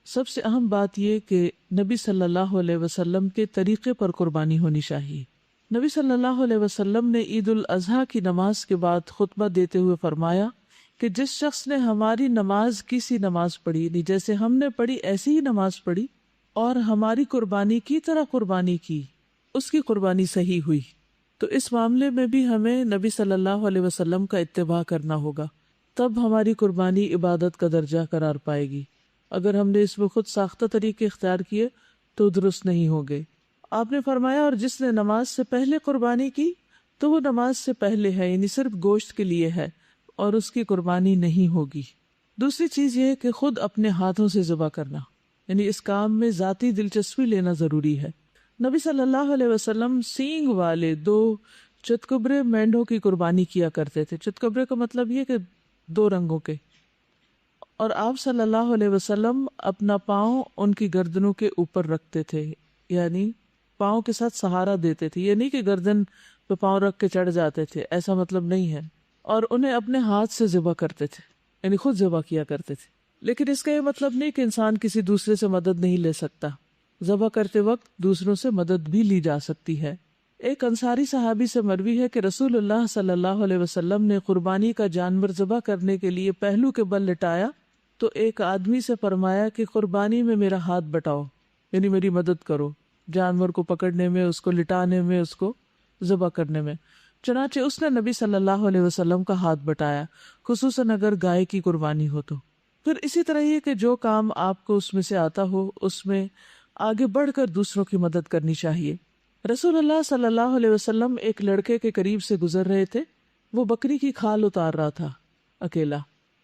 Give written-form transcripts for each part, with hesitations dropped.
سب سے اہم بات یہ کہ نبی صلی اللہ علیہ وسلم کے طریقے پر قربانی ہونی چاہیے۔ نبی صلی اللہ علیہ وسلم نے عید الاضحیٰ کی نماز کے بعد خطبہ دیتے ہوئے فرمایا کہ جس شخص نے ہماری نماز کی سی نماز پڑھی، یعنی جیسے ہم نے پڑھی ایسی ہی نماز پڑھی اور ہماری قربانی کی طرح قربانی کی، اس کی قربانی صحیح ہوئی۔ تو اس معاملے میں بھی ہمیں نبی صلی اللہ علیہ وسلم کا اتباع کرنا ہوگا، تب ہماری قربانی عبادت کا درجہ قرار پائے گی۔ اگر ہم نے اس میں خود ساختہ طریقے اختیار کیے تو درست نہیں ہوگے۔ آپ نے فرمایا اور جس نے نماز سے پہلے قربانی کی تو وہ نماز سے پہلے ہے، یعنی صرف گوشت کے لیے ہے اور اس کی قربانی نہیں ہوگی۔ دوسری چیز یہ ہے کہ خود اپنے ہاتھوں سے ذبح کرنا، یعنی اس کام میں ذاتی دلچسپی لینا ضروری ہے۔ نبی صلی اللہ علیہ وسلم سینگ والے 2 چتکبرے مینڈوں کی قربانی کیا کرتے تھے۔ چتکبرے کا مطلب یہ کہ 2 رنگوں کے، اور آپ صلی اللہ علیہ وسلم اپنا پاؤں ان کی گردنوں کے اوپر رکھتے تھے، یعنی پاؤں کے ساتھ سہارا دیتے تھے۔ یہ نہیں کہ گردن پہ پاؤں رکھ کے چڑھ جاتے تھے، ایسا مطلب نہیں ہے۔ اور انہیں اپنے ہاتھ سے ذبح کرتے تھے، یعنی خود ذبح کیا کرتے تھے۔ لیکن اس کا یہ مطلب نہیں کہ انسان کسی دوسرے سے مدد نہیں لے سکتا، ذبح کرتے وقت دوسروں سے مدد بھی لی جا سکتی ہے۔ ایک انصاری صحابی سے مروی ہے کہ رسول اللہ صلی اللہ علیہ وسلم نے قربانی کا جانور ذبح کرنے کے لیے پہلو کے بل لٹایا تو ایک آدمی سے فرمایا کہ قربانی میں میرا ہاتھ بٹاؤ، یعنی میری مدد کرو جانور کو پکڑنے میں، اس کو لٹانے میں، اس کو ذبح کرنے میں۔ چنانچہ اس نے نبی صلی اللہ علیہ وسلم کا ہاتھ بٹایا، خصوصاً اگر گائے کی قربانی ہو تو۔ پھر اسی طرح یہ کہ جو کام آپ کو اس میں سے آتا ہو اس میں آگے بڑھ کر دوسروں کی مدد کرنی چاہیے۔ رسول اللہ صلی اللہ علیہ وسلم ایک لڑکے کے قریب سے گزر رہے تھے، وہ بکری کی کھال اتار رہا تھا اکیلا،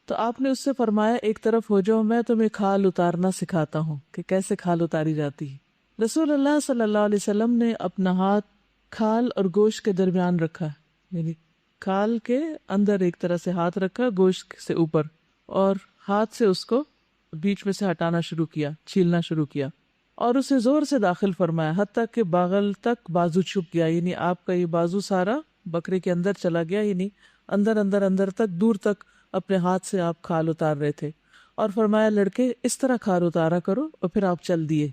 تو آپ نے اس سے فرمایا ایک طرف ہو جاؤ، میں تمہیں کھال اتارنا سکھاتا ہوں کہ کیسے کھال اتاری جاتی ہے۔ رسول اللہ صلی اللہ علیہ وسلم نے اپنا ہاتھ کھال اور گوشت کے درمیان رکھا، یعنی کھال کے اندر ایک طرح سے ہاتھ رکھا، گوشت سے اوپر، اور ہاتھ سے اس کو بیچ میں سے ہٹانا شروع کیا، چھیلنا شروع کیا، اور اسے زور سے داخل فرمایا حتیٰ کہ باغل تک بازو چھپ گیا، یعنی آپ کا یہ بازو سارا بکرے کے اندر چلا گیا، یعنی اندر اندر اندر تک، دور تک اپنے ہاتھ سے آپ کھال اتار رہے تھے۔ اور فرمایا لڑکے اس طرح کھال اتارا کرو، اور پھر آپ چل دیے۔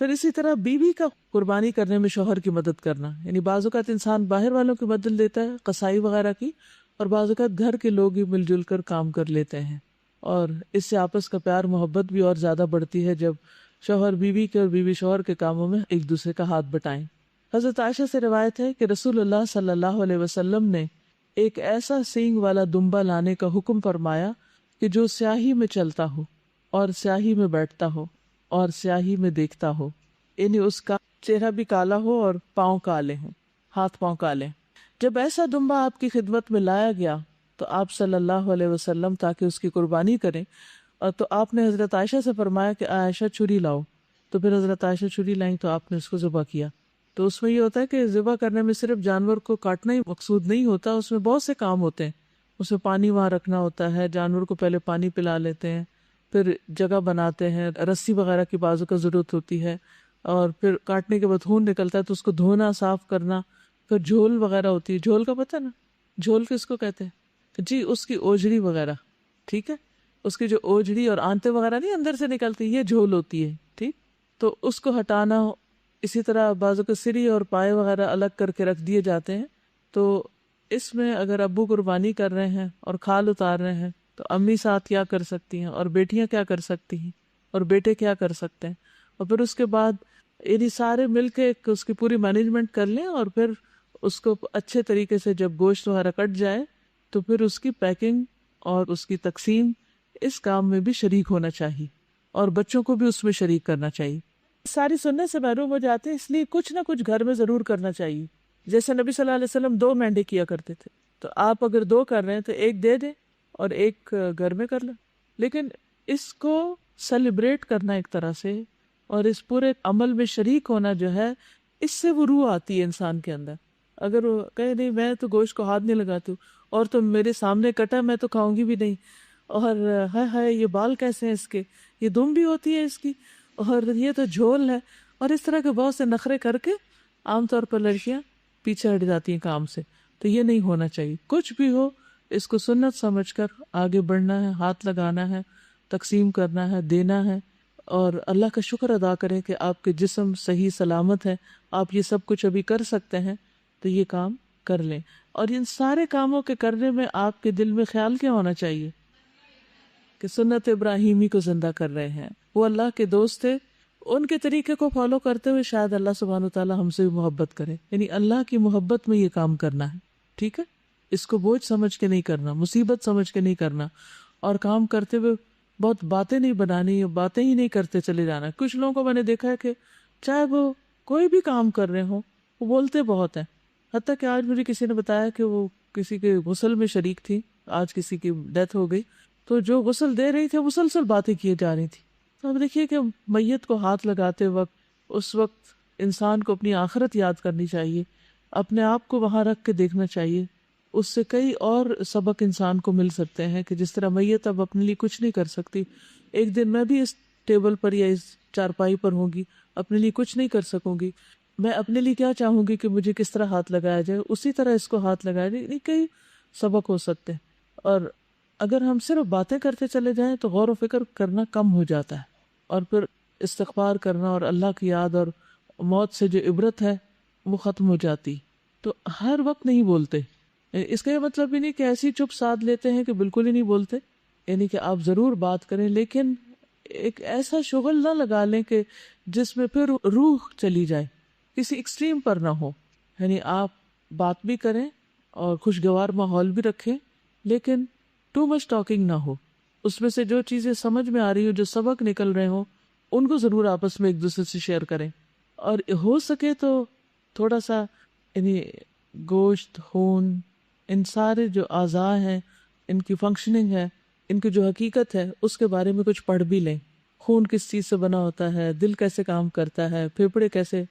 پھر اسی طرح بیوی کا قربانی کرنے میں شوہر کی مدد کرنا، یعنی بعض اوقات انسان باہر والوں کی مدد لیتا ہے، قصائی وغیرہ کی، اور بعض اوقات گھر کے لوگ ہی مل جل کر کام کر لیتے ہیں، اور اس سے آپس کا پیار محبت بھی اور زیادہ بڑھتی ہے جب شوہر بیوی کے اور بیوی شوہر کے کاموں میں ایک دوسرے کا ہاتھ بٹائیں۔ حضرت عائشہ سے روایت ہے کہ رسول اللہ صلی اللہ علیہ وسلم نے ایک ایسا سینگ والا دمبا لانے کا حکم فرمایا کہ جو سیاہی میں چلتا ہو اور سیاہی میں بیٹھتا ہو اور سیاہی میں دیکھتا ہو، یعنی اس کا چہرہ بھی کالا ہو اور پاؤں کالے ہوں، ہاتھ پاؤں کالے۔ جب ایسا دمبا آپ کی خدمت میں لایا گیا تو آپ صلی اللہ علیہ وسلم تاکہ اس کی قربانی کریں، اور تو آپ نے حضرت عائشہ سے فرمایا کہ عائشہ چھری لاؤ، تو پھر حضرت عائشہ چھری لائیں تو آپ نے اس کو ذبح کیا۔ تو اس میں یہ ہوتا ہے کہ ذبح کرنے میں صرف جانور کو کاٹنا ہی مقصود نہیں ہوتا، اس میں بہت سے کام ہوتے ہیں۔ اس میں پانی وہاں رکھنا ہوتا ہے، جانور کو پہلے پانی پلا لیتے ہیں، پھر جگہ بناتے ہیں، رسی وغیرہ کی بازو کا ضرورت ہوتی ہے، اور پھر کاٹنے کے بعد خون نکلتا ہے تو اس کو دھونا، صاف کرنا، پھر جھول وغیرہ ہوتی ہے۔ جھول کا پتہ نا، جھول کس کو کہتے ہیں؟ جی اس کی اوجڑی وغیرہ، ٹھیک ہے، اس کی جو اوجڑی اور آنتے وغیرہ نہیں اندر سے نکلتی، یہ جھول ہوتی ہے، ٹھیک۔ تو اس کو ہٹانا، اسی طرح بازو کے سری اور پائے وغیرہ الگ کر کے رکھ دیے جاتے ہیں۔ تو اس میں اگر ابو قربانی کر رہے ہیں اور کھال اتار رہے ہیں تو امی ساتھ کیا کر سکتی ہیں، اور بیٹیاں کیا کر سکتی ہیں، اور بیٹے کیا کر سکتے ہیں، اور پھر اس کے بعد یعنی سارے مل کے اس کی پوری مینجمنٹ کر لیں، اور پھر اس کو اچھے طریقے سے جب گوشت وغیرہ کٹ جائے تو پھر اس کی پیکنگ اور اس کی تقسیم، اس کام میں بھی شریک ہونا چاہیے، اور بچوں کو بھی اس میں شریک کرنا چاہیے۔ ساری سنت سے محروم ہو جاتے ہیں، اس لیے کچھ نہ کچھ گھر میں ضرور کرنا چاہیے۔ جیسے نبی صلی اللہ علیہ وسلم 2 مینڈے کیا کرتے تھے، تو آپ اگر 2 کر رہے ہیں تو 1 دے دیں اور 1 گھر میں کر لیں۔ لیکن اس کو سیلیبریٹ کرنا ایک طرح سے، اور اس پورے عمل میں شریک ہونا جو ہے، اس سے وہ روح آتی ہے انسان کے اندر۔ اگر وہ کہے نہیں میں تو گوشت کو ہاتھ نہیں لگاتی ہوں، اور تو میرے سامنے کٹا میں تو کھاؤں گی بھی نہیں، اور ہائے یہ بال کیسے ہیں اس کے، یہ دم بھی ہوتی ہے اس کی، اور یہ تو جھول ہے، اور اس طرح کے بہت سے نخرے کر کے عام طور پر لڑکیاں پیچھے ہٹ جاتی ہیں کام سے۔ تو یہ نہیں ہونا چاہیے، کچھ بھی ہو اس کو سنت سمجھ کر آگے بڑھنا ہے، ہاتھ لگانا ہے، تقسیم کرنا ہے، دینا ہے، اور اللہ کا شکر ادا کریں کہ آپ کے جسم صحیح سلامت ہے، آپ یہ سب کچھ ابھی کر سکتے ہیں، تو یہ کام کر لیں۔ اور ان سارے کاموں کے کرنے میں آپ کے دل میں خیال کیا ہونا چاہیے کہ سنت ابراہیمی کو زندہ کر رہے ہیں، وہ اللہ کے دوست تھے، ان کے طریقے کو فالو کرتے ہوئے شاید اللہ سبحانہ وتعالیٰ ہم سے بھی محبت کرے، یعنی اللہ کی محبت میں یہ کام کرنا ہے، ٹھیک ہے؟ اس کو بوجھ سمجھ کے نہیں کرنا، مصیبت سمجھ کے نہیں کرنا، اور کام کرتے ہوئے بہت باتیں نہیں بنانی، باتیں ہی نہیں کرتے چلے جانا۔ کچھ لوگوں کو میں نے دیکھا ہے کہ چاہے وہ کوئی بھی کام کر رہے ہوں وہ بولتے بہت ہیں، حتیٰ کہ آج مجھے کسی نے بتایا کہ وہ کسی کے غسل میں شریک تھی، آج کسی کی ڈیتھ ہو گئی، تو جو غسل دے رہی تھی مسلسل باتیں کیے جا رہی تھی۔ تو اب دیکھیے کہ میت کو ہاتھ لگاتے وقت اس وقت انسان کو اپنی آخرت یاد کرنی چاہیے، اپنے آپ کو وہاں رکھ کے دیکھنا چاہیے۔ اس سے کئی اور سبق انسان کو مل سکتے ہیں کہ جس طرح میت اب اپنے لیے کچھ نہیں کر سکتی، ایک دن میں بھی اس ٹیبل پر یا اس چارپائی پر ہوں گی، اپنے لیے کچھ نہیں کر سکوں گی، میں اپنے لیے کیا چاہوں گی کہ مجھے کس طرح ہاتھ لگایا جائے، اسی طرح اس کو ہاتھ لگایا جائے۔ یعنی کئی سبق ہو سکتے ہیں، اور اگر ہم صرف باتیں کرتے چلے جائیں تو غور و فکر کرنا کم ہو جاتا ہے، اور پھر استغفار کرنا اور اللہ کی یاد اور موت سے جو عبرت ہے وہ ختم ہو جاتی۔ تو ہر وقت نہیں بولتے، اس کا یہ مطلب بھی نہیں کہ ایسی چپ سادھ لیتے ہیں کہ بالکل ہی نہیں بولتے، یعنی کہ آپ ضرور بات کریں، لیکن ایک ایسا شغل نہ لگا لیں کہ جس میں پھر روح چلی جائے، کسی ایکسٹریم پر نہ ہو، یعنی آپ بات بھی کریں اور خوشگوار ماحول بھی رکھیں، لیکن ٹو مچ ٹاکنگ نہ ہو۔ اس میں سے جو چیزیں سمجھ میں آ رہی ہو، جو سبق نکل رہے ہوں، ان کو ضرور آپس میں ایک دوسرے سے شیئر کریں، اور ہو سکے تو تھوڑا سا یعنی گوشت، خون، ان سارے جو اعضاء ہیں، ان کی فنکشننگ ہے، ان کی جو حقیقت ہے، اس کے بارے میں کچھ پڑھ بھی لیں۔ خون کس چیز سے بنا ہوتا ہے، دل کیسے کام کرتا ہے، پھیپھڑے کیسے،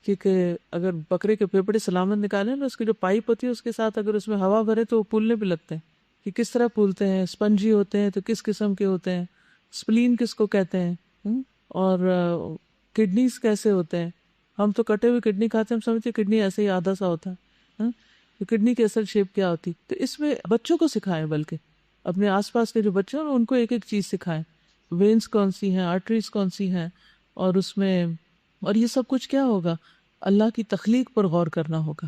کیونکہ اگر بکرے کے پھیپھڑے سلامت نکالیں نا، اس کی جو پائپ ہوتی ہے اس کے ساتھ اگر اس میں ہوا بھرے تو وہ پھولنے بھی لگتے ہیں، کہ کس طرح پھولتے ہیں، اسپنجی ہوتے ہیں تو کس قسم کے ہوتے ہیں، سپلین کس کو کہتے ہیں، اور کڈنیز کیسے ہوتے ہیں۔ ہم تو کٹے ہوئے کڈنی کھاتے ہیں، ہم سمجھتے ہیں کڈنی ایسے ہی آدھا سا ہوتا ہے، تو کڈنی کی اصل شیپ کیا ہوتی، تو اس میں بچوں کو سکھائیں، بلکہ اپنے آس پاس کے جو بچے ہیں ان کو ایک ایک چیز سکھائیں، وینز کون سی ہیں، آرٹریز کون سی ہیں، اور اس میں، اور یہ سب کچھ کیا ہوگا، اللہ کی تخلیق پر غور کرنا ہوگا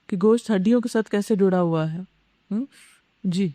کہ گوشت ہڈیوں کے ساتھ کیسے جڑا ہوا ہے۔ جی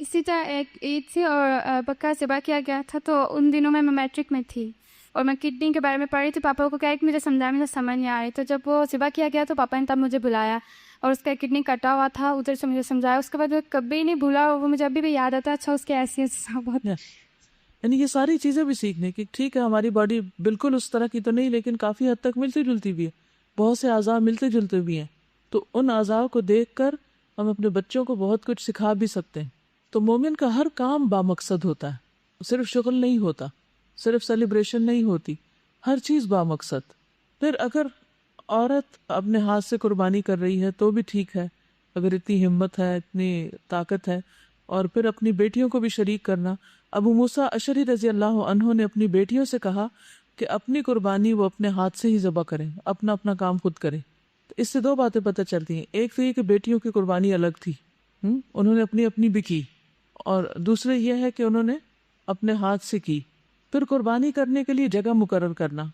اسی طرح ایک عید تھی اور بکرا ذبح کیا گیا تھا، تو ان دنوں میں میٹرک میں تھی اور میں کڈنی کے بارے میں پڑھ رہی تھی۔ پاپا کو کہا کہ مجھے سمجھا، مجھے سمجھ نہیں آ رہی، تو جب وہ ذبح کیا گیا تو پاپا نے تب مجھے بلایا اور اس کا کڈنی کٹا ہوا تھا، ادھر سے مجھے سمجھایا۔ اس کے بعد وہ کبھی نہیں بھولا، اور وہ مجھے ابھی بھی یاد آتا ہے۔ اچھا، اس کی حیثیت بہت، یعنی یہ ساری چیزیں بھی سیکھنے کی، ٹھیک ہے ہماری باڈی بالکل اس طرح کی تو نہیں، لیکن کافی حد تک ملتی جلتی بھی ہے، بہت سے اعضاء ملتے جلتے بھی ہیں، تو ان اعضاء کو دیکھ کر ہم اپنے بچوں کو بہت کچھ سکھا بھی سکتے ہیں۔ تو مومن کا ہر کام بامقصد ہوتا ہے، صرف شغل نہیں ہوتا، صرف سیلیبریشن نہیں ہوتی، ہر چیز بامقصد۔ پھر اگر عورت اپنے ہاتھ سے قربانی کر رہی ہے تو بھی ٹھیک ہے، اگر اتنی ہمت ہے، اتنی طاقت ہے، اور پھر اپنی بیٹیوں کو بھی شریک کرنا۔ ابو موسیٰ اشعری رضی اللہ عنہ نے اپنی بیٹیوں سے کہا کہ اپنی قربانی وہ اپنے ہاتھ سے ہی ذبح کریں، اپنا کام خود کریں۔ تو اس سے دو باتیں پتہ چلتی ہیں، ایک تو یہ کہ بیٹیوں کی قربانی الگ تھی، انہوں نے اپنی بھی کی، اور دوسرے یہ ہے کہ انہوں نے اپنے ہاتھ سے کی۔ پھر قربانی کرنے کے لیے جگہ مقرر کرنا۔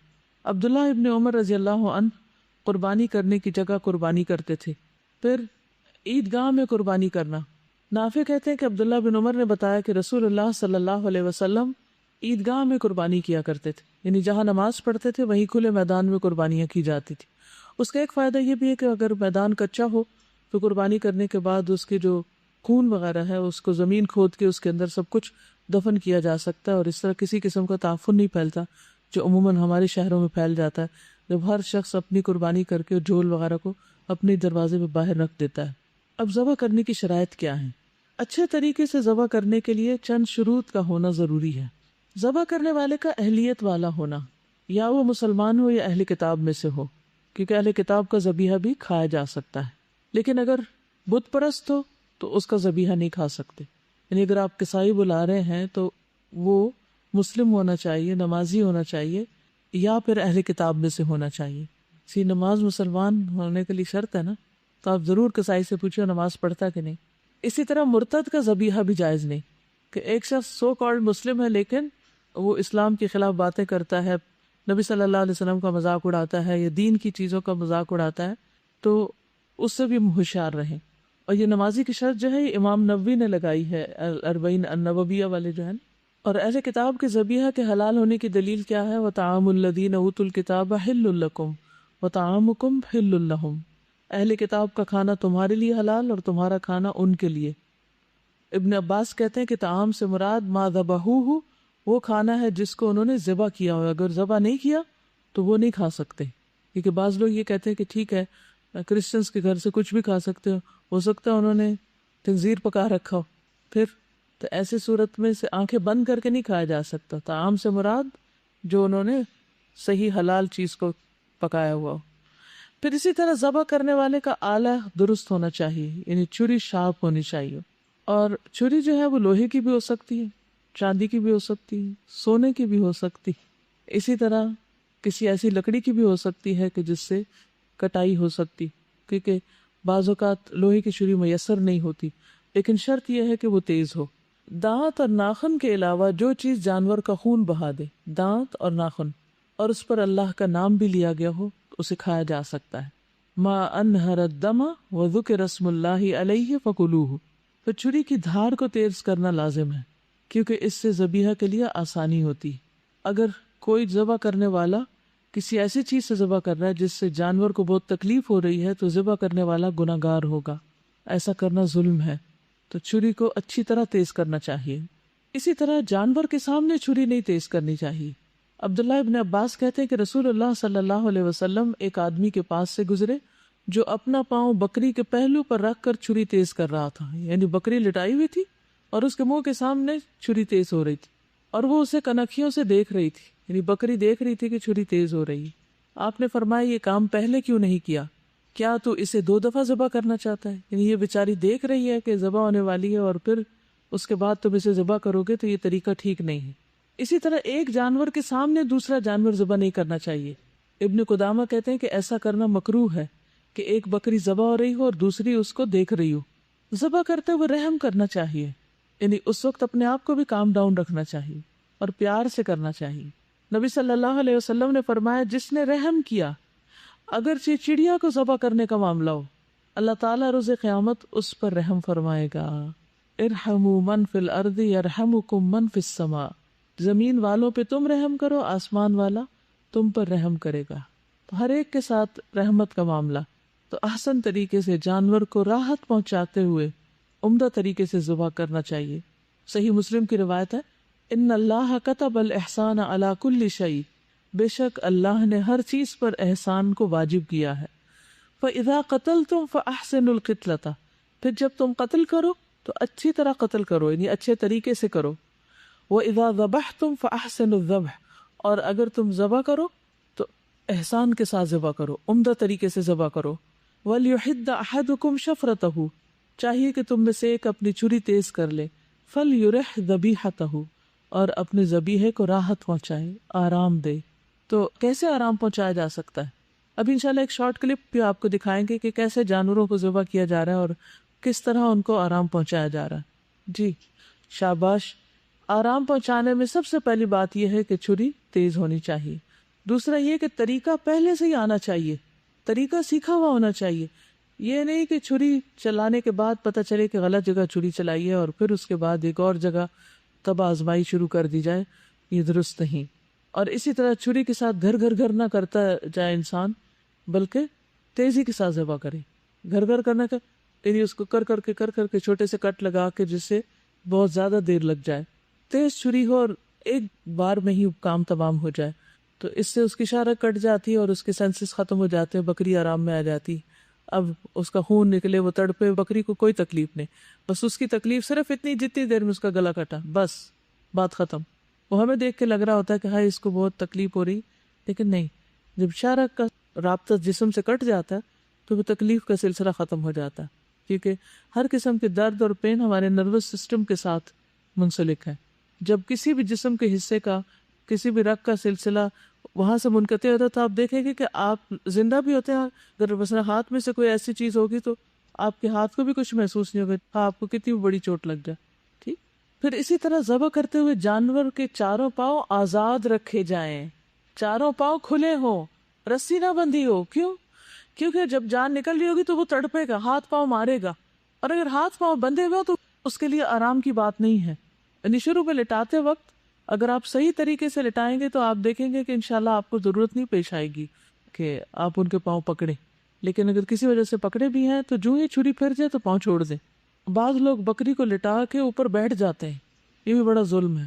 عبداللہ ابن عمر رضی اللہ عنہ قربانی کرنے کی جگہ قربانی کرتے تھے۔ پھر عیدگاہ میں قربانی کرنا۔ نافع کہتے ہیں کہ عبداللہ بن عمر نے بتایا کہ رسول اللہ صلی اللہ علیہ وسلم عیدگاہ میں قربانی کیا کرتے تھے، یعنی جہاں نماز پڑھتے تھے وہیں کھلے میدان میں قربانیاں کی جاتی تھی۔ اس کا ایک فائدہ یہ بھی ہے کہ اگر میدان کچا ہو تو قربانی کرنے کے بعد اس کے جو خون وغیرہ ہے اس کو زمین کھود کے اس کے اندر سب کچھ دفن کیا جا سکتا ہے، اور اس طرح کسی قسم کا تعفن نہیں پھیلتا جو عموماً ہمارے شہروں میں پھیل جاتا ہے، جب ہر شخص اپنی قربانی کر کے جھول وغیرہ کو اپنے دروازے پہ باہر رکھ دیتا ہے۔ اب ذبح کرنے کی شرائط کیا ہیں؟ اچھے طریقے سے ذبح کرنے کے لیے چند شروط کا ہونا ضروری ہے۔ ذبح کرنے والے کا اہلیت والا ہونا، یا وہ مسلمان ہو یا اہل کتاب میں سے ہو، کیونکہ اہل کتاب کا ذبیحہ بھی کھایا جا سکتا ہے، لیکن اگر بت پرست ہو تو اس کا ذبیحہ نہیں کھا سکتے۔ یعنی اگر آپ کسائی بلا رہے ہیں تو وہ مسلم ہونا چاہیے، نمازی ہونا چاہیے، یا پھر اہل کتاب میں سے ہونا چاہیے۔ نماز مسلمان ہونے کے لیے شرط ہے نا، تو آپ ضرور کسائی سے پوچھو نماز پڑھتا کہ نہیں۔ اسی طرح مرتد کا ذبیحہ بھی جائز نہیں، کہ ایک شخص سو کالڈ مسلم ہے لیکن وہ اسلام کے خلاف باتیں کرتا ہے، نبی صلی اللہ علیہ وسلم کا مذاق اڑاتا ہے یا دین کی چیزوں کا مذاق اڑاتا ہے، تو اس سے بھی ہوشیار رہیں۔ اور یہ نمازی کی شرط جو ہے یہ امام نووی نے لگائی ہے، الاربعین النوویہ والے جو ہیں۔ اور اہل کتاب کے ذبیحہ کے حلال ہونے کی دلیل کیا ہے؟ وَطَعَامُ الَّذِينَ أُوتُوا الْكِتَابَ حِلٌّ لَكُمْ وَطَعَامُكُمْ حِلٌّ لَهُمْ، اہل کتاب کا کھانا تمہارے لیے حلال اور تمہارا کھانا ان کے لیے۔ ابن عباس کہتے ہیں کہ طعام سے مراد ما ذبحوہ، وہ کھانا ہے جس کو انہوں نے ذبح کیا ہو، اگر ذبح نہیں کیا تو وہ نہیں کھا سکتے۔ کیونکہ بعض لوگ یہ کہتے ہیں کہ ٹھیک ہے کرسچنس کے گھر سے کچھ بھی کھا سکتے ہو سکتا ہے انہوں نے خنزیر پکا رکھا ہو، پھر تو ایسے صورت میں سے آنکھیں بند کر کے نہیں کھایا جا سکتا۔ طعام سے مراد جو انہوں نے صحیح حلال چیز کو پکایا ہوا ہو۔ پھر اسی طرح ذبح کرنے والے کا آلہ درست ہونا چاہیے، یعنی چھری شارپ ہونی چاہیے، اور چھری جو ہے وہ لوہے کی بھی ہو سکتی ہے، چاندی کی بھی ہو سکتی ہے، سونے کی بھی ہو سکتی، اسی طرح کسی ایسی لکڑی کی بھی ہو سکتی ہے کہ جس سے کٹائی ہو سکتی، کیونکہ بعض اوقات لوہے کی چھری میسر نہیں ہوتی، لیکن شرط یہ ہے کہ وہ تیز ہو۔ دانت اور ناخن کے علاوہ جو چیز جانور کا خون بہا دے، دانت اور ناخن، اور اس پر اللہ کا نام بھی لیا گیا ہو، اسے کھایا جا سکتا ہے۔ ما انہر الدم وذکر اسم اللہ علیہ فکلوہ، تو چھری کی دھار کو تیز کرنا لازم ہے کیونکہ اس سے ذبیحہ کے لیے آسانی ہوتی۔ اگر کوئی ذبح کرنے والا کسی ایسی چیز سے ذبح کر رہا ہے جس سے جانور کو بہت تکلیف ہو رہی ہے تو ذبح کرنے والا گناہ گار ہوگا، ایسا کرنا ظلم ہے، تو چھری کو اچھی طرح تیز کرنا چاہیے۔ اسی طرح جانور کے سامنے چھری نہیں تیز کرنی چاہیے۔ عبداللہ ابن عباس کہتے ہیں کہ رسول اللہ صلی اللہ علیہ وسلم ایک آدمی کے پاس سے گزرے جو اپنا پاؤں بکری کے پہلو پر رکھ کر چھری تیز کر رہا تھا، یعنی بکری لٹائی ہوئی تھی اور اس کے منہ کے سامنے چھری تیز ہو رہی تھی اور وہ اسے کنکھیوں سے دیکھ رہی تھی، یعنی بکری دیکھ رہی تھی کہ چھری تیز ہو رہی ہے۔ آپ نے فرمایا یہ کام پہلے کیوں نہیں کیا؟ کیا تو اسے 2 دفعہ ذبح کرنا چاہتا ہے؟ یعنی یہ بیچاری دیکھ رہی ہے کہ ذبح ہونے والی ہے اور پھر اس کے بعد تم اسے ذبح کرو گے تو یہ طریقہ ٹھیک نہیں ہے۔ اسی طرح ایک جانور کے سامنے دوسرا جانور ذبح نہیں کرنا چاہیے۔ ابن قدامہ کہتے ہیں کہ ایسا کرنا مکروہ ہے کہ ایک بکری ذبح ہو رہی ہو اور دوسری اس کو دیکھ رہی ہو۔ ذبح کرتے ہوئے رحم کرنا چاہیے، یعنی اس وقت اپنے آپ کو بھی کام ڈاؤن رکھنا چاہیے اور پیار سے کرنا چاہیے۔ نبی صلی اللہ علیہ وسلم نے فرمایا جس نے رحم کیا، اگرچہ چڑیا کو ذبح کرنے کا معاملہ ہو، اللہ تعالیٰ روز قیامت اس پر رحم فرمائے گا۔ ارحموا من فی الارض یرحمکم من فی السماء، زمین والوں پہ تم رحم کرو، آسمان والا تم پر رحم کرے گا۔ تو ہر ایک کے ساتھ رحمت کا معاملہ، تو احسن طریقے سے جانور کو راحت پہنچاتے ہوئے عمدہ طریقے سے ذبح کرنا چاہیے۔ صحیح مسلم کی روایت ہے، ان اللہ کتب الاحسان علی کل شیء، بے شک اللہ نے ہر چیز پر احسان کو واجب کیا ہے۔ فَإِذَا قَتَلْتُمْ فَأَحْسِنُوا الْقِتْلَةَ، پھر جب تم قتل کرو تو اچھی طرح قتل کرو، یعنی اچھے طریقے سے کرو۔ وَإِذَا ذَبَحْتُمْ فَأَحْسِنُوا الذَّبْحَ، اور اگر تم ذبح کرو تو احسان کے ساتھ ذبح کرو، عمدہ طریقے سے ذبح کرو۔ وَلْيُحِدَّ أَحَدُكُمْ شَفْرَتَهُ، چاہیے کہ تم میں سے ایک اپنی چھری تیز کر لے۔ فَلْيُرِحْ ذَبِيحَتَهُ، اور اپنے ذبیحے کو راحت پہنچائے، آرام دے۔ تو کیسے آرام پہنچایا جا سکتا ہے؟ ابھی انشاءاللہ ایک شارٹ کلپ بھی آپ کو دکھائیں گے کہ کیسے جانوروں کو ذبح کیا جا رہا ہے اور کس طرح ان کو آرام پہنچایا جا رہا ہے۔ جی شاباش۔ آرام پہنچانے میں سب سے پہلی بات یہ ہے کہ چھری تیز ہونی چاہیے۔ دوسرا یہ کہ طریقہ پہلے سے ہی آنا چاہیے، طریقہ سیکھا ہوا ہونا چاہیے۔ یہ نہیں کہ چھری چلانے کے بعد پتہ چلے کہ غلط جگہ چھری چلائی ہے اور پھر اس کے بعد ایک اور جگہ تب آزمائی شروع کر دی جائے، یہ درست نہیں۔ اور اسی طرح چھری کے ساتھ گھر گھر گھر نہ کرتا جائے انسان، بلکہ تیزی کے ساتھ ذبح کرے۔ گھر گھر کرنا کا یعنی اس کو کر کر کے چھوٹے سے کٹ لگا کے جس سے بہت زیادہ دیر لگ جائے۔ تیز چھری ہو اور ایک بار میں ہی کام تمام ہو جائے، تو اس سے اس کی شارک کٹ جاتی ہے اور اس کے سینسز ختم ہو جاتے ہیں، بکری آرام میں آ جاتی۔ اب اس کا خون نکلے، وہ تڑپے، بکری کو کوئی تکلیف نہیں، بس اس کی تکلیف صرف اتنی جتنی دیر میں اس کا گلا کٹا، بس بات ختم۔ وہ ہمیں دیکھ کے لگ رہا ہوتا ہے کہ ہائی اس کو بہت تکلیف ہو رہی، لیکن نہیں، جب شارک کا رابطہ جسم سے کٹ جاتا ہے تو وہ تکلیف کا سلسلہ ختم ہو جاتا ہے، کیونکہ ہر قسم کے درد اور پین ہمارے نروس سسٹم کے ساتھ منسلک ہے۔ جب کسی بھی جسم کے حصے کا، کسی بھی رگ کا سلسلہ وہاں سے منقطع ہوتا ہے تو آپ دیکھیں گے کہ آپ زندہ بھی ہوتے ہیں۔ اگر مثلا ہاتھ میں سے کوئی ایسی چیز ہوگی تو آپ کے ہاتھ کو بھی کچھ محسوس نہیں ہوگا، آپ کو کتنی بڑی چوٹ لگ جائے۔ ٹھیک، پھر اسی طرح ذبح کرتے ہوئے جانور کے چاروں پاؤں آزاد رکھے جائیں، چاروں پاؤں کھلے ہوں، رسی نہ بندھی ہو. کیوں؟ کیونکہ جب جان نکل رہی ہوگی تو وہ تڑپے گا، ہاتھ پاؤں مارے گا، اور اگر ہاتھ پاؤں بندھے ہوئے ہو تو اس کے لیے آرام کی بات نہیں ہے. یعنی شروع میں لٹاتے وقت اگر آپ صحیح طریقے سے لٹائیں گے تو آپ دیکھیں گے کہ انشاءاللہ آپ کو ضرورت نہیں پیش آئے گی کہ آپ ان کے پاؤں پکڑیں. لیکن اگر کسی وجہ سے پکڑے بھی ہیں تو جو ہی چھری پھر جائے تو پاؤں چھوڑ دیں. بعض لوگ بکری کو لٹا کے اوپر بیٹھ جاتے ہیں، یہ بھی بڑا ظلم ہے.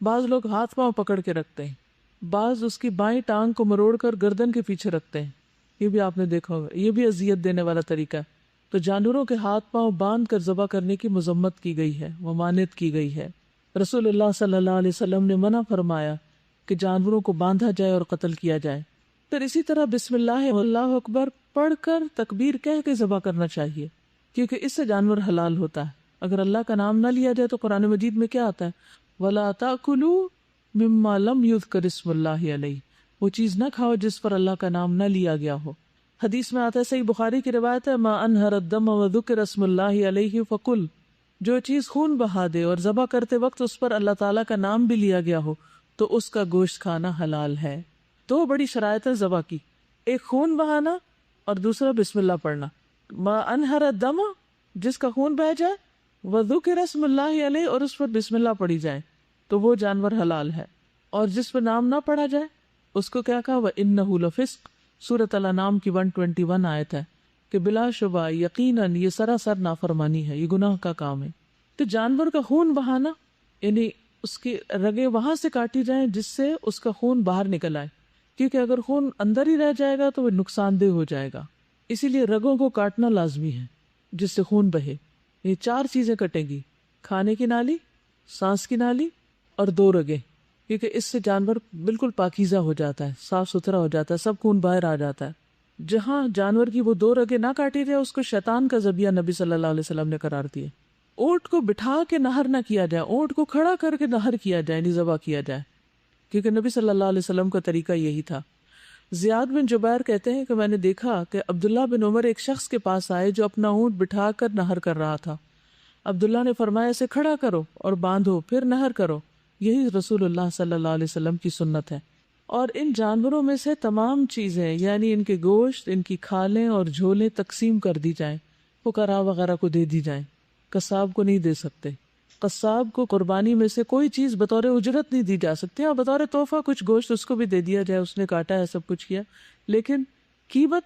بعض لوگ ہاتھ پاؤں پکڑ کے رکھتے ہیں، بعض اس کی بائیں ٹانگ کو مروڑ کر گردن کے پیچھے رکھتے ہیں. یہ بھی آپ نے دیکھا ہوگا، یہ بھی اذیت دینے والا طریقہ ہے. تو جانوروں کے ہاتھ پاؤں باندھ کر ذبح کرنے کی مذمت کی گئی ہے، ممانعت کی گئی ہے. رسول اللہ صلی اللہ علیہ وسلم نے منع فرمایا کہ جانوروں کو باندھا جائے اور قتل کیا جائے. پھر اسی طرح بسم اللہ اللہ اکبر پڑھ کر تکبیر کہہ کے ذبح کرنا چاہیے، کیونکہ اس سے جانور حلال ہوتا ہے. اگر اللہ کا نام نہ لیا جائے تو قرآن مجید میں کیا آتا ہے؟ وَلَا تَأْكُلُوا مِمَّا لَمْ يُذْكَرِ اسْمُ اللَّهِ عَلَيْهِ، وہ چیز نہ کھاؤ جس پر اللہ کا نام نہ لیا گیا ہو. حدیث میں آتا ہے، صحیح بخاری کی روایت ہے، ما انہر الدم وذکر اسم اللہ علیہ فکل، جو چیز خون بہا دے اور ذبح کرتے وقت اس پر اللہ تعالیٰ کا نام بھی لیا گیا ہو تو اس کا گوشت کھانا حلال ہے. دو بڑی شرائط ہے ذبح کی، ایک خون بہانا اور دوسرا بسم اللہ پڑھنا. ما انہر الدم، جس کا خون بہ جائے، وذکر اسم اللہ علیہ، اور اس پر بسم اللہ پڑھی جائے تو وہ جانور حلال ہے. اور جس پر نام نہ پڑھا جائے اس کو کیا کہا؟ وَإِنَّهُ لَفِسْقٌ، سورۃ الانعام کی 121 آیت ہے کہ بلا شبہ یقیناً یہ سراسر نافرمانی ہے، یہ گناہ کا کام ہے. تو جانور کا خون بہانا یعنی اس کی رگیں وہاں سے کاٹی جائیں جس سے اس کا خون باہر نکل آئے، کیونکہ اگر خون اندر ہی رہ جائے گا تو وہ نقصان دہ ہو جائے گا. اسی لیے رگوں کو کاٹنا لازمی ہے جس سے خون بہے. یہ 4 چیزیں کٹیں گی، کھانے کی نالی، سانس کی نالی اور 2 رگیں، کیونکہ اس سے جانور بالکل پاکیزہ ہو جاتا ہے، صاف ستھرا ہو جاتا ہے، سب خون باہر آ جاتا ہے. جہاں جانور کی وہ 2 رگیں نہ کاٹی جائے اس کو شیطان کا ذبیحہ نبی صلی اللہ علیہ وسلم نے قرار دیا. اونٹ کو بٹھا کے نہر نہ کیا جائے، اونٹ کو کھڑا کر کے نہر کیا جائے، نہیں ذبح کیا جائے، کیونکہ نبی صلی اللہ علیہ وسلم کا طریقہ یہی تھا. زیاد بن جبیر کہتے ہیں کہ میں نے دیکھا کہ عبداللہ بن عمر ایک شخص کے پاس آئے جو اپنا اونٹ بٹھا کر نہر کر رہا تھا. عبداللہ نے فرمایا اسے کھڑا کرو اور باندھو پھر نہر کرو، یہی رسول اللہ صلی اللہ علیہ وسلم کی سنت ہے. اور ان جانوروں میں سے تمام چیزیں یعنی ان کے گوشت، ان کی کھالیں اور جھولیں تقسیم کر دی جائیں، فقراء وغیرہ کو دے دی جائیں. قصاب کو نہیں دے سکتے. قصاب کو قربانی میں سے کوئی چیز بطور اجرت نہیں دی جا سکتی. اور بطور تحفہ کچھ گوشت اس کو بھی دے دیا جائے، اس نے کاٹا ہے، سب کچھ کیا، لیکن قیمت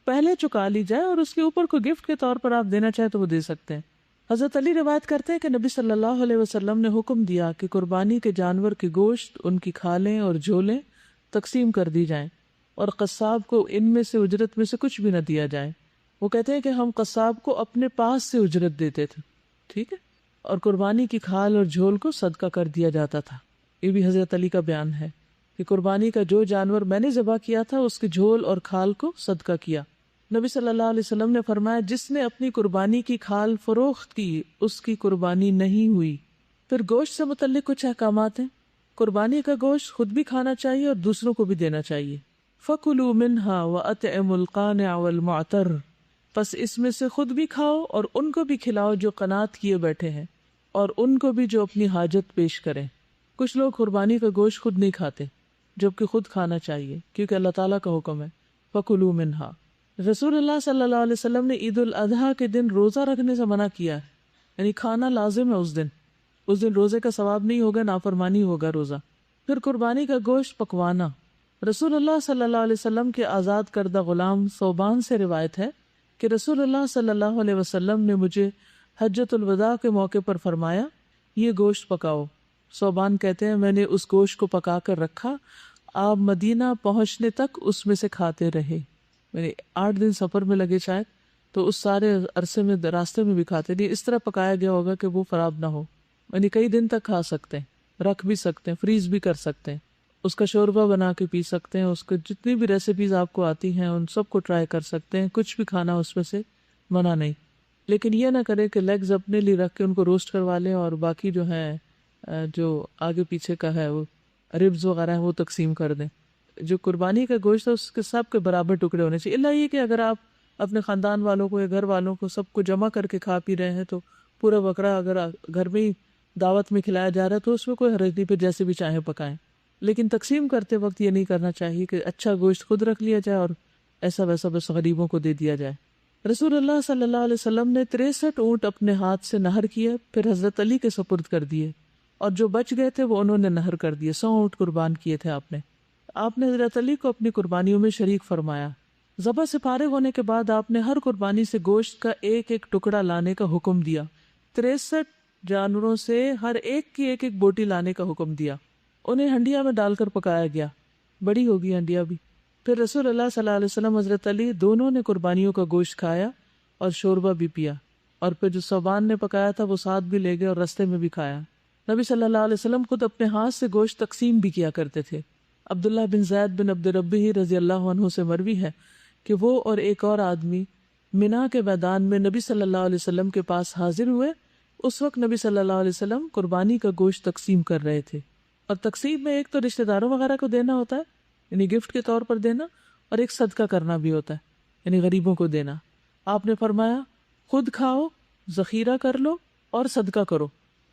پہلے چکا لی جائے اور اس کے اوپر کوئی گفٹ کے طور پر آپ دینا چاہیں تو وہ دے سکتے ہیں. حضرت علی روایت کرتے ہیں کہ نبی صلی اللہ علیہ وسلم نے حکم دیا کہ قربانی کے جانور کے گوشت، ان کی کھالیں اور جھولیں تقسیم کر دی جائیں اور قصاب کو ان میں سے اجرت میں سے کچھ بھی نہ دیا جائے. وہ کہتے ہیں کہ ہم قصاب کو اپنے پاس سے اجرت دیتے تھے، ٹھیک ہے، اور قربانی کی کھال اور جھول کو صدقہ کر دیا جاتا تھا. یہ بھی حضرت علی کا بیان ہے کہ قربانی کا جو جانور میں نے ذبح کیا تھا اس کے جھول اور کھال کو صدقہ کیا. نبی صلی اللہ علیہ وسلم نے فرمایا جس نے اپنی قربانی کی کھال فروخت کی اس کی قربانی نہیں ہوئی. پھر گوشت سے متعلق کچھ احکامات ہیں. قربانی کا گوشت خود بھی کھانا چاہیے اور دوسروں کو بھی دینا چاہیے. فَكُلُوا مِنْهَا وَأَطْعِمُوا الْقَانِعَ وَالْمُعْتَرَّ، پس اس میں سے خود بھی کھاؤ اور ان کو بھی کھلاؤ جو قناعت کیے بیٹھے ہیں، اور ان کو بھی جو اپنی حاجت پیش کریں. کچھ لوگ قربانی کا گوشت خود نہیں کھاتے جبکہ خود کھانا چاہیے کیونکہ اللہ تعالیٰ کا حکم ہے فَكُلُوا مِنْهَا. رسول اللہ صلی اللہ علیہ وسلم نے عید الاضحیٰ کے دن روزہ رکھنے سے منع کیا ہے، یعنی کھانا لازم ہے اس دن روزے کا ثواب نہیں ہوگا، نافرمانی ہوگا روزہ. پھر قربانی کا گوشت پکوانا. رسول اللہ صلی اللہ علیہ وسلم کے آزاد کردہ غلام ثوبان سے روایت ہے کہ رسول اللہ صلی اللہ علیہ وسلم نے مجھے حجۃ الوداع کے موقع پر فرمایا یہ گوشت پکاؤ. ثوبان کہتے ہیں میں نے اس گوشت کو پکا کر رکھا، آپ مدینہ پہنچنے تک اس میں سے کھاتے رہے. میرے 8 دن سفر میں لگے شاید، تو اس سارے عرصے میں راستے میں بھی کھاتے نہیں. اس طرح پکایا گیا ہوگا کہ وہ خراب نہ ہو، یعنی کئی دن تک کھا سکتے ہیں، رکھ بھی سکتے ہیں، فریز بھی کر سکتے ہیں، اس کا شوربہ بنا کے پی سکتے ہیں، اس کے جتنی بھی ریسیپیز آپ کو آتی ہیں ان سب کو ٹرائی کر سکتے ہیں، کچھ بھی کھانا اس میں سے منع نہیں. لیکن یہ نہ کرے کہ لیگز اپنے لیے رکھ کے ان کو روسٹ کروا لیں اور باقی جو ہیں جو آگے پیچھے کا ہے وہ ربز وغیرہ ہے وہ تقسیم کر دیں. جو قربانی کا گوشت ہے اس کے سب کے برابر ٹکڑے ہونے چاہیے. اللہ یہ کہ اگر آپ اپنے خاندان والوں کو یا گھر والوں کو سب کو جمع کر کے کھا پی رہے ہیں تو پورا بکرا اگر گھر میں ہی دعوت میں کھلایا جا رہا ہے تو اس میں کوئی حرج نہیں، پھر جیسے بھی چاہیں پکائیں، لیکن تقسیم کرتے وقت یہ نہیں کرنا چاہیے کہ اچھا گوشت خود رکھ لیا جائے اور ایسا ویسا بس غریبوں کو دے دیا جائے۔ رسول اللہ صلی اللہ علیہ وسلم نے 63 اونٹ اپنے ہاتھ سے نہر کیے، پھر حضرت علی کے سپرد کر دیے، اور جو بچ گئے تھے وہ انہوں نے نہر کر دیے۔ 100 اونٹ قربان کیے تھے آپ نے حضرت علی کو اپنی قربانیوں میں شریک فرمایا۔ ذبح سے فارغ ہونے کے بعد آپ نے ہر قربانی سے گوشت کا ایک ایک ٹکڑا لانے کا حکم دیا۔ 63 جانوروں سے ہر ایک کی ایک ایک بوٹی لانے کا حکم دیا، انہیں ہنڈیا میں ڈال کر پکایا گیا، بڑی ہوگی ہنڈیا بھی۔ پھر رسول اللہ صلی اللہ علیہ وسلم، حضرت علی دونوں نے قربانیوں کا گوشت کھایا اور شوربہ بھی پیا، اور پھر جو صوبان نے پکایا تھا وہ ساتھ بھی لے گئے اور رستے میں بھی کھایا۔ نبی صلی اللہ علیہ وسلم خود اپنے ہاتھ سے گوشت تقسیم بھی کیا کرتے تھے۔ عبداللہ بن زید بن عبد ربہ رضی اللہ عنہ سے مروی ہے کہ وہ اور ایک اور آدمی منا کے میدان میں نبی صلی اللہ علیہ وسلم کے پاس حاضر ہوئے۔ اس وقت نبی صلی اللہ علیہ وسلم قربانی کا گوشت تقسیم کر رہے تھے، اور تقسیم میں ایک تو رشتہ داروں وغیرہ کو دینا ہوتا ہے، یعنی گفٹ کے طور پر دینا، اور ایک صدقہ کرنا بھی ہوتا ہے، یعنی غریبوں کو دینا۔ آپ نے فرمایا خود کھاؤ، ذخیرہ کر لو اور صدقہ کرو،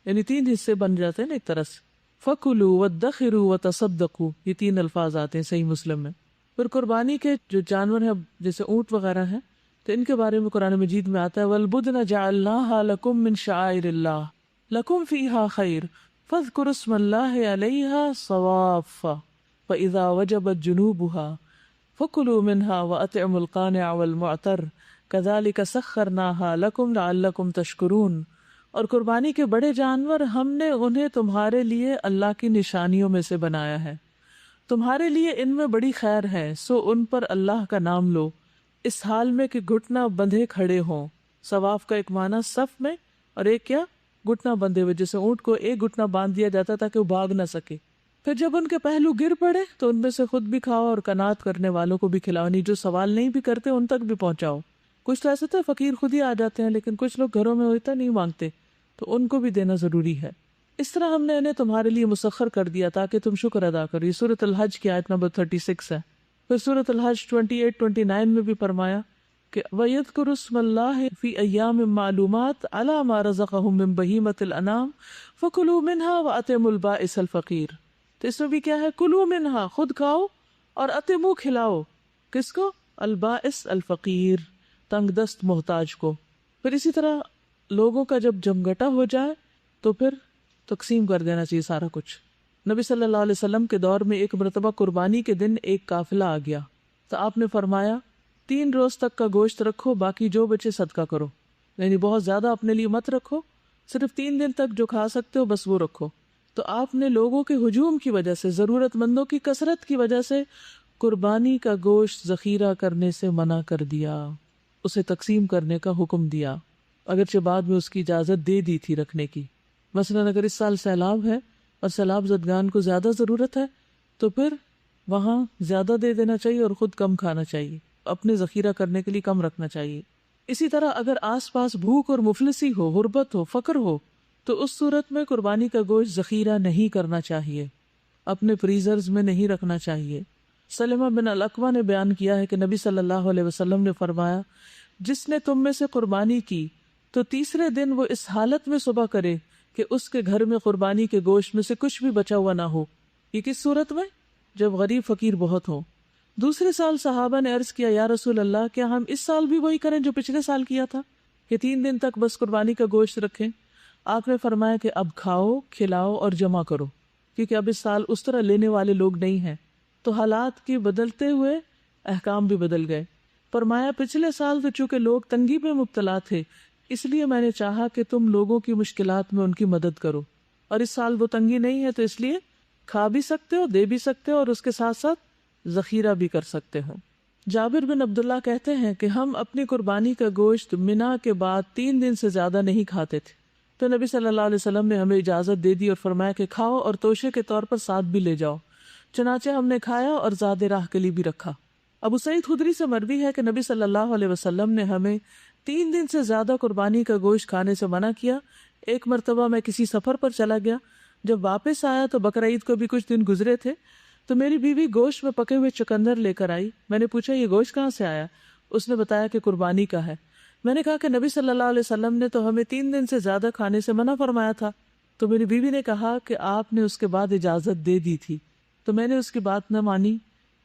یعنی 3 حصے بن جاتے ہیں نا ایک طرح سے۔ فَكُلُوا وَادَّخِرُوا وَتَصَدَّقُوا، یہ 3 الفاظ آتے ہیں صحیح مسلم میں۔ پھر قربانی کے جو جانور ہیں جیسے اونٹ وغیرہ ہیں تو ان کے بارے میں قرآن مجید میں آتا ہے وَالْبُدْنَ جَعَلْنَاهَا لَكُم مِّن شَعَائِرِ اللَّهِ لَكُم فِيهَا خَيْرٌ فَاذْكُرُوا اسْمَ اللَّهِ عَلَيْهَا صَوَافَّ فَإِذَا وَجَبَتْ جُنُوبُهَا فَكُلُوا مِنْهَا وَأَطْعِمُوا الْقَانِعَ وَالْمُعْتَرَّ كَذَلِكَ سَخَّرْنَاهَا لَكُمْ لَعَلَّكُمْ تَشْكُرُونَ۔ اور قربانی کے بڑے جانور ہم نے انہیں تمہارے لیے اللہ کی نشانیوں میں سے بنایا ہے، تمہارے لیے ان میں بڑی خیر ہے، سو ان پر اللہ کا نام لو اس حال میں کہ گھٹنا بندھے کھڑے ہوں۔ صواف کا ایک معنی صف میں، اور ایک کیا گھٹنا بندھے ہوئے، جیسے اونٹ کو ایک گھٹنا باندھ دیا جاتا تاکہ وہ بھاگ نہ سکے۔ پھر جب ان کے پہلو گر پڑے تو ان میں سے خود بھی کھاؤ اور قناعت کرنے والوں کو بھی کھلاؤ، نہیں جو سوال نہیں بھی کرتے ان تک بھی پہنچاؤ۔ کچھ تو ایسے تو فقیر خود ہی آ جاتے ہیں، لیکن کچھ لوگ گھروں میں ہوتا نہیں مانگتے، تو ان کو بھی دینا ضروری ہے۔ اس طرح ہم نے انہیں تمہارے لیے مسخر کر دیا تاکہ تم شکر ادا کرو۔ یہ سورۃ الحج کی آیت نمبر 36 ہے۔ پھر سورۃ الحج 28-29 میں بھی فرمایا کہ وَيَذْكُرُ اسْمَ اللَّهِ فِي أَيَّامٍ مَّعْلُومَاتٍ عَلَىٰ مَا رَزَقَهُم مِّن بَهِيمَةِ الْأَنْعَامِ فَكُلُوا مِنْهَا وَأَطْعِمُوا الْبَائِسَ الْفَقِيرَ۔ تو اس میں بھی کیا ہے؟ کلو منہا، خود کھاؤ، اور اطعموا کھلاؤ، کس کو؟ البائس الفقیر، تنگ دست محتاج کو۔ پھر اسی طرح لوگوں کا جب جمگٹا ہو جائے تو پھر تقسیم کر دینا چاہیے سارا کچھ۔ نبی صلی اللہ علیہ وسلم کے دور میں ایک مرتبہ قربانی کے دن ایک قافلہ آ گیا تو آپ نے فرمایا 3 روز تک کا گوشت رکھو، باقی جو بچے صدقہ کرو، یعنی بہت زیادہ اپنے لیے مت رکھو، صرف 3 دن تک جو کھا سکتے ہو بس وہ رکھو۔ تو آپ نے لوگوں کے ہجوم کی وجہ سے، ضرورت مندوں کی کثرت کی وجہ سے قربانی کا گوشت ذخیرہ کرنے سے منع کر دیا، اسے تقسیم کرنے کا حکم دیا، اگرچہ بعد میں اس کی اجازت دے دی تھی رکھنے کی۔ مثلا اگر اس سال سیلاب ہے اور سیلاب زدگان کو زیادہ ضرورت ہے تو پھر وہاں زیادہ دے دینا چاہیے اور خود کم کھانا چاہیے، اپنے ذخیرہ کرنے کے لیے کم رکھنا چاہیے۔ اسی طرح اگر آس پاس بھوک اور مفلسی ہو، غربت ہو، فقر ہو، تو اس صورت میں قربانی کا گوشت ذخیرہ نہیں کرنا چاہیے، اپنے فریزرز میں نہیں رکھنا چاہیے۔ سلمہ بن الاکوع نے بیان کیا ہے کہ نبی صلی اللہ علیہ وسلم نے فرمایا، جس نے تم میں سے قربانی کی تو تیسرے دن وہ اس حالت میں صبح کرے کہ اس کے گھر میں قربانی کے گوشت میں سے کچھ بھی بچا ہوا نہ ہو۔ یہ کس صورت میں؟ جب غریب فقیر بہت ہو۔ دوسرے سال صحابہ نے عرض کیا، یا رسول اللہ، کیا ہم اس سال بھی وہی کریں جو پچھلے سال کیا تھا کہ 3 دن تک بس قربانی کا گوشت رکھیں؟ آپ نے فرمایا کہ اب کھاؤ، کھلاؤ اور جمع کرو، کیونکہ اب اس سال اس طرح لینے والے لوگ نہیں ہیں۔ تو حالات کے بدلتے ہوئے احکام بھی بدل گئے۔ فرمایا پچھلے سال تو چونکہ لوگ تنگی میں مبتلا تھے، اس لیے میں نے چاہا کہ تم لوگوں کی مشکلات میں ان کی مدد کرو، اور اس سال وہ تنگی نہیں ہے تو اس لیے کھا بھی سکتے ہو، دے بھی سکتے ہو، اور اس کے ساتھ ساتھ ذخیرہ بھی کر سکتے ہو۔ جابر بن عبداللہ کہتے ہیں کہ ہم اپنی قربانی کا گوشت منا کے بعد 3 دن سے زیادہ نہیں کھاتے تھے، تو نبی صلی اللہ علیہ وسلم نے ہمیں اجازت دے دی اور فرمایا کہ کھاؤ اور توشے کے طور پر ساتھ بھی لے جاؤ۔ چنانچہ ہم نے کھایا اور زاد راہ کے لیے بھی رکھا۔ ابو سعید خدری سے مروی ہے کہ نبی صلی اللہ علیہ وسلم نے ہمیں 3 دن سے زیادہ قربانی کا گوشت کھانے سے منع کیا۔ ایک مرتبہ میں کسی سفر پر چلا گیا، جب واپس آیا تو بقرعید کو بھی کچھ دن گزرے تھے، تو میری بیوی گوشت میں پکے ہوئے چقندر لے کر آئی۔ میں نے پوچھا یہ گوشت کہاں سے آیا؟ اس نے بتایا کہ قربانی کا ہے۔ میں نے کہا کہ نبی صلی اللہ علیہ وسلم نے تو ہمیں 3 دن سے زیادہ کھانے سے منع فرمایا تھا۔ تو میری بیوی نے کہا کہ آپ نے اس کے بعد اجازت دے دی تھی، تو میں نے اس کی بات نہ مانی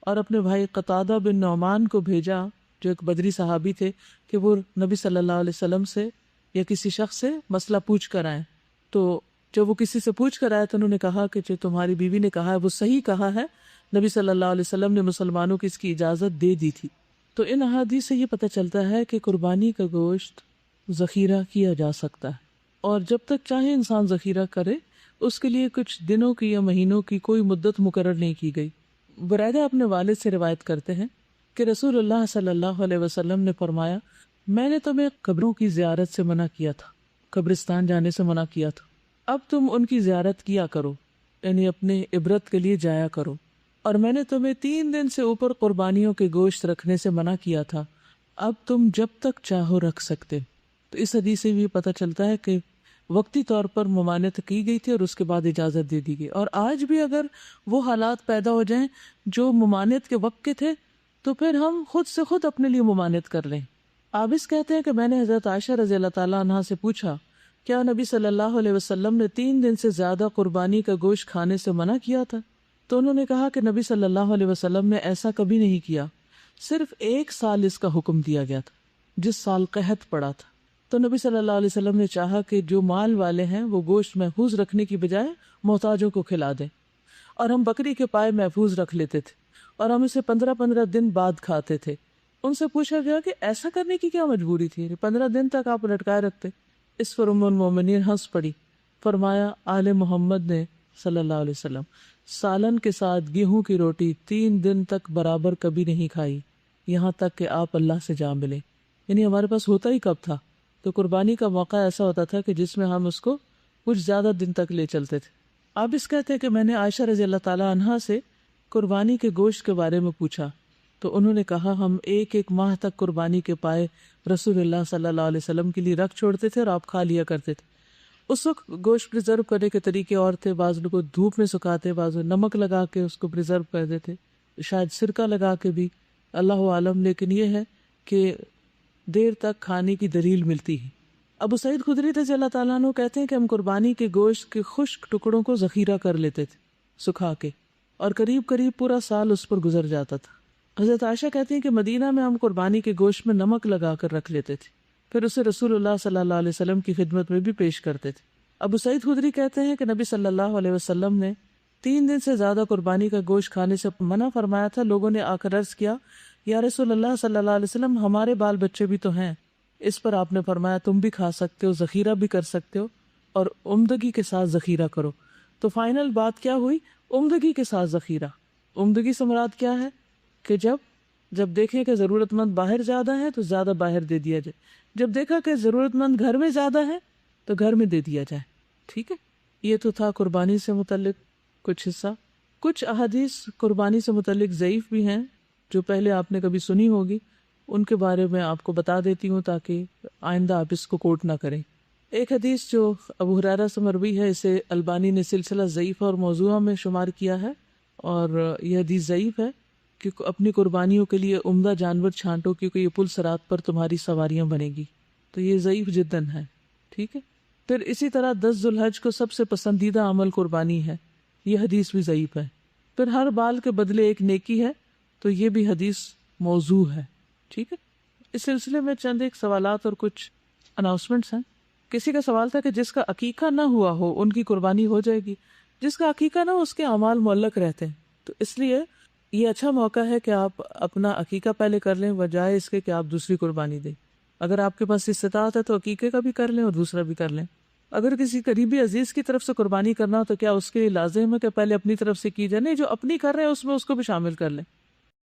اور اپنے بھائی قتادہ بن نعمان کو بھیجا جو ایک بدری صحابی تھے کہ وہ نبی صلی اللہ علیہ وسلم سے یا کسی شخص سے مسئلہ پوچھ کر آئیں۔ تو جب وہ کسی سے پوچھ کر آئے تو انہوں نے کہا کہ جو تمہاری بیوی نے کہا ہے وہ صحیح کہا ہے، نبی صلی اللہ علیہ وسلم نے مسلمانوں کی اس کی اجازت دے دی تھی۔ تو ان احادیث سے یہ پتہ چلتا ہے کہ قربانی کا گوشت ذخیرہ کیا جا سکتا ہے، اور جب تک چاہے انسان ذخیرہ کرے، اس کے لیے کچھ دنوں کی یا مہینوں کی کوئی مدت مقرر نہیں کی گئی۔ برائدہ اپنے والد سے روایت کرتے ہیں کہ رسول اللہ صلی اللہ علیہ وسلم نے فرمایا، میں نے تمہیں قبروں کی زیارت سے منع کیا تھا، قبرستان جانے سے منع کیا تھا، اب تم ان کی زیارت کیا کرو، یعنی اپنے عبرت کے لیے جایا کرو، اور میں نے تمہیں 3 دن سے اوپر قربانیوں کے گوشت رکھنے سے منع کیا تھا، اب تم جب تک چاہو رکھ سکتے۔ تو اس حدیث سے بھی پتہ چلتا ہے کہ وقتی طور پر ممانعت کی گئی تھی اور اس کے بعد اجازت دے دی گئی، اور آج بھی اگر وہ حالات پیدا ہو جائیں جو ممانعت کے وقت کے تھے تو پھر ہم خود سے خود اپنے لیے ممانعت کر لیں۔ عابس کہتے ہیں کہ میں نے حضرت عائشہ رضی اللہ تعالیٰ عنہا سے پوچھا، کیا نبی صلی اللہ علیہ وسلم نے 3 دن سے زیادہ قربانی کا گوشت کھانے سے منع کیا تھا؟ تو انہوں نے کہا کہ نبی صلی اللہ علیہ وسلم نے ایسا کبھی نہیں کیا، صرف 1 سال اس کا حکم دیا گیا تھا، جس سال قحط پڑا تھا۔ تو نبی صلی اللہ علیہ وسلم نے چاہا کہ جو مال والے ہیں وہ گوشت محفوظ رکھنے کی بجائے محتاجوں کو کھلا دیں، اور ہم بکری کے پائے محفوظ رکھ لیتے تھے اور ہم اسے 15 دن بعد کھاتے تھے۔ ان سے پوچھا گیا کہ ایسا کرنے کی کیا مجبوری تھی، 15 دن تک آپ لٹکائے رکھتے؟ اس پر ام المومنین ہنس پڑی، فرمایا آل محمد نے صلی اللہ علیہ وسلم سالن کے ساتھ گیہوں کی روٹی 3 دن تک برابر کبھی نہیں کھائی، یہاں تک کہ آپ اللہ سے جا ملے۔ یعنی ہمارے پاس ہوتا ہی کب تھا؟ تو قربانی کا موقع ایسا ہوتا تھا کہ جس میں ہم اس کو کچھ زیادہ دن تک لے چلتے تھے۔ آپ اس کہتے ہیں کہ میں نے عائشہ رضی اللہ تعالیٰ عنہا سے قربانی کے گوشت کے بارے میں پوچھا تو انہوں نے کہا، ہم 1 ماہ تک قربانی کے پائے رسول اللہ صلی اللہ علیہ وسلم کے لیے رکھ چھوڑتے تھے اور آپ کھا لیا کرتے تھے۔ اس وقت گوشت پریزرو کرنے کے طریقے اور تھے، بعض لوگ دھوپ میں سکھاتے، بعض نمک لگا کے اس کو پریزرو کر دیتے، شاید سرکہ لگا کے بھی، اللہ عالم۔ لیکن یہ ہے کہ دیر تک کھانے کی دلیل ملتی ہے۔ ابو سعید خدری رضی اللہ تعالیٰ عنہ کہتے ہیں کہ ہم قربانی کے گوشت کے خشک ٹکڑوں کو ذخیرہ کر لیتے تھے سکھا کے، اور قریب پورا سال اس پر گزر جاتا تھا۔ حضرت عائشہ کہتی ہیں کہ مدینہ میں ہم قربانی کے گوشت میں نمک لگا کر رکھ لیتے تھے، پھر اسے رسول اللہ صلی اللہ علیہ وسلم کی خدمت میں بھی پیش کرتے تھے۔ ابو سعید خدری کہتے ہیں کہ نبی صلی اللہ علیہ وسلم نے 3 دن سے زیادہ قربانی کا گوشت کھانے سے منع فرمایا تھا۔ لوگوں نے آ کر عرض کیا، یا رسول اللہ صلی اللہ علیہ وسلم، ہمارے بال بچے بھی تو ہیں۔ اس پر آپ نے فرمایا، تم بھی کھا سکتے ہو، ذخیرہ بھی کر سکتے ہو، اور عمدگی کے ساتھ ذخیرہ کرو۔ تو فائنل بات کیا ہوئی؟ عمدگی کے ساتھ ذخیرہ۔ عمدگی سے مراد کیا ہے؟ کہ جب دیکھیں کہ ضرورت مند باہر زیادہ ہے تو زیادہ باہر دے دیا جائے، جب دیکھا کہ ضرورت مند گھر میں زیادہ ہے تو گھر میں دے دیا جائے۔ ٹھیک ہے، یہ تو تھا قربانی سے متعلق کچھ حصہ۔ کچھ احادیث قربانی سے متعلق ضعیف بھی ہیں جو پہلے آپ نے کبھی سنی ہوگی، ان کے بارے میں آپ کو بتا دیتی ہوں تاکہ آئندہ آپ اس کو کوٹ نہ کریں۔ ایک حدیث جو ابو ہریرہ سے مروی ہے، اسے البانی نے سلسلہ ضعیف اور موضوعہ میں شمار کیا ہے، اور یہ حدیث ضعیف ہے کہ اپنی قربانیوں کے لیے عمدہ جانور چھانٹو کیونکہ یہ پل صراط پر تمہاری سواریاں بنے گی۔ تو یہ ضعیف جداً ہے۔ ٹھیک ہے، پھر اسی طرح 10 ذو الحج کو سب سے پسندیدہ عمل قربانی ہے، یہ حدیث بھی ضعیف ہے۔ پھر ہر بال کے بدلے ایک نیکی ہے، تو یہ بھی حدیث موضوع ہے۔ ٹھیک ہے، اس سلسلے میں چند ایک سوالات اور کچھ اناؤنسمنٹس ہیں۔ کسی کا سوال تھا کہ جس کا عقیقہ نہ ہوا ہو ان کی قربانی ہو جائے گی؟ جس کا عقیقہ نہ ہو اس کے اعمال معلق رہتے ہیں، تو اس لیے یہ اچھا موقع ہے کہ آپ اپنا عقیقہ پہلے کر لیں بجائے اس کے کہ آپ دوسری قربانی دیں۔ اگر آپ کے پاس استطاعت ہے تو عقیقے کا بھی کر لیں اور دوسرا بھی کر لیں۔ اگر کسی قریبی عزیز کی طرف سے قربانی کرنا ہو تو کیا اس کے لیے لازم ہے کہ پہلے اپنی طرف سے کی جائے؟ نہیں، جو اپنی کر رہے ہیں اس میں اس کو بھی شامل کر لیں۔